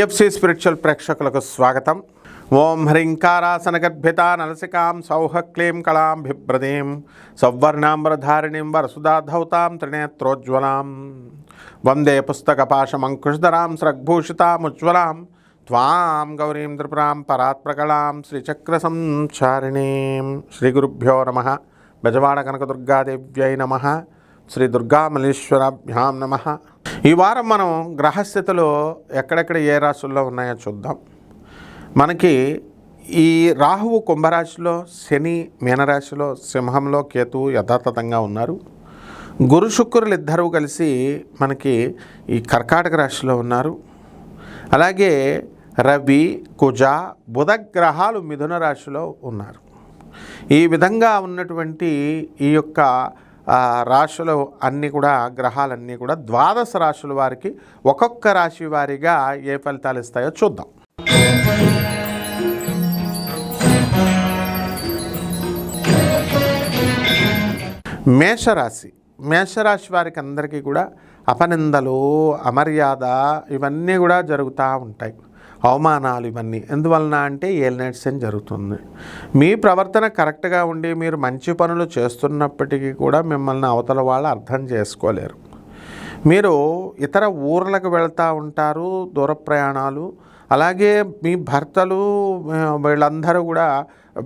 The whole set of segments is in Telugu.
టిఎఫ్సి స్పిరిచువల్ ప్రేక్షకులకు స్వాగతం. ఓం హ్రీంకారాసనగర్భితా నలసికాం సౌహక్లీం కళాం బిభ్రదీం సౌవర్ణాంబరధారిణీం వరసుధాధౌతాం త్రినేత్రోజ్వలాం వందే పుస్తకపాశమంకుశధరాం స్రగ్భూషితాముజ్వలాం త్వాం గౌరీం త్రిపురాం పరాత్ప్రకళాం శ్రీచక్రసంచారిణీం. శ్రీగురుభ్యో నమః. బెజవాడ కనకదుర్గాదేవ్యై నమః. శ్రీ దుర్గామల్లేశ్వరాభ్యాం నమః. ఈ వారం మనం గ్రహస్థితులు ఎక్కడెక్కడ ఏ రాశుల్లో ఉన్నాయో చూద్దాం. మనకి ఈ రాహువు కుంభరాశిలో, శని మీనరాశిలో, సింహంలో కేతువు యథాతథంగా ఉన్నారు. గురు శుక్రులు ఇద్దరూ కలిసి మనకి ఈ కర్కాటక రాశిలో ఉన్నారు. అలాగే రవి, కుజ, బుధ గ్రహాలు మిథున రాశిలో ఉన్నారు. ఈ విధంగా ఉన్నటువంటి ఈ యొక్క రాశులు అన్నీ కూడా, గ్రహాలన్నీ కూడా ద్వాదశ రాశుల వారికి ఒక్కొక్క రాశి వారిగా ఏ ఫలితాలు ఇస్తాయో చూద్దాం. మేషరాశి వారికి అందరికీ కూడా అపనిందలు, అమర్యాద ఇవన్నీ కూడా జరుగుతూ ఉంటాయి. అవమానాలు ఇవన్నీ ఎందువలన అంటే ఏలినాటి శని జరుగుతుంది. మీ ప్రవర్తన కరెక్ట్గా ఉండి మీరు మంచి పనులు చేస్తున్నప్పటికీ కూడా మిమ్మల్ని అవతల వాళ్ళు అర్థం చేసుకోలేరు. మీరు ఇతర ఊర్లకు వెళ్తూ ఉంటారు, దూర ప్రయాణాలు. అలాగే మీ భర్తలు వీళ్ళందరూ కూడా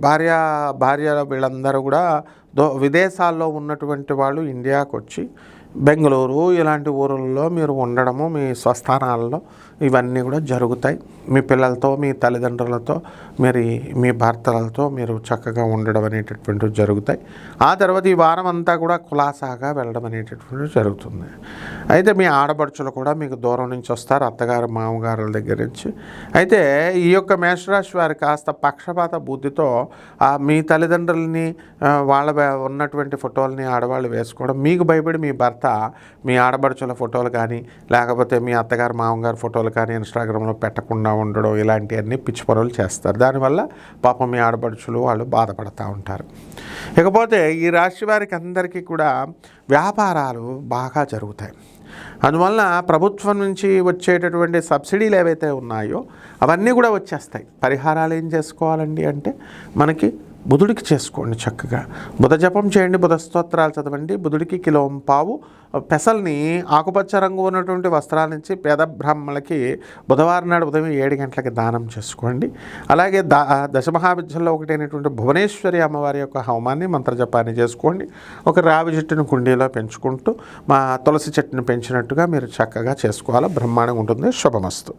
భార్య వీళ్ళందరూ కూడా విదేశాల్లో ఉన్నటువంటి వాళ్ళు ఇండియాకు వచ్చి బెంగళూరు ఇలాంటి ఊళ్ళల్లో మీరు ఉండడము, మీ స్వస్థానాల్లో ఇవన్నీ కూడా జరుగుతాయి. మీ పిల్లలతో, మీ తల్లిదండ్రులతో, మీ భర్తలతో మీరు చక్కగా ఉండడం అనేటటువంటివి జరుగుతాయి. ఆ తర్వాత ఈ వారం అంతా కూడా కులాసాగా వెళ్ళడం అనేటటువంటివి జరుగుతుంది. అయితే మీ ఆడపడుచులు కూడా మీకు దూరం నుంచి వస్తారు, అత్తగారు మామగారుల దగ్గర నుంచి. అయితే ఈ యొక్క మేషరాశి వారి కాస్త పక్షపాత బుద్ధితో మీ తల్లిదండ్రులని వాళ్ళ ఉన్నటువంటి ఫోటోలని ఆడవాళ్ళు వేసుకోవడం, మీకు భయపడి మీ భర్త మీ ఆడబడుచుల ఫోటోలు కానీ లేకపోతే మీ అత్తగారు మామగారు ఫోటోలు కానీ ఇన్స్టాగ్రామ్లో పెట్టకుండా ఉండడం, ఇలాంటివన్నీ పిచ్చి పనులు చేస్తారు. దానివల్ల పాపం మీ ఆడబడుచులు వాళ్ళు బాధపడుతూ ఉంటారు. ఇకపోతే ఈ రాశి వారికి అందరికీ కూడా వ్యాపారాలు బాగా జరుగుతాయి. అందువలన ప్రభుత్వం నుంచి వచ్చేటటువంటి సబ్సిడీలు ఏవైతే ఉన్నాయో అవన్నీ కూడా వచ్చేస్తాయి. పరిహారాలు ఏం చేసుకోవాలండి అంటే మనకి బుధుడికి చేసుకోండి, చక్కగా బుధ జపం చేయండి, బుధ స్తోత్రాలు చదవండి. బుధుడికి కిలోంపావు పెసల్ని ఆకుపచ్చ రంగు ఉన్నటువంటి వస్త్రాల నుంచి పేద బ్రాహ్మణులకి బుధవారం నాడు ఉదయం 7 గంటలకి దానం చేసుకోండి. అలాగే దశమహావిద్యల్లో ఒకటైనటువంటి భువనేశ్వరి అమ్మవారి యొక్క హోమాన్ని, మంత్రజపాన్ని చేసుకోండి. ఒక రావి చెట్టును కుండీలో పెంచుకుంటూ మా తులసి చెట్టును పెంచినట్టుగా మీరు చక్కగా చేసుకోవాలి. బ్రహ్మాండంగా ఉంటుంది. శుభమస్తు.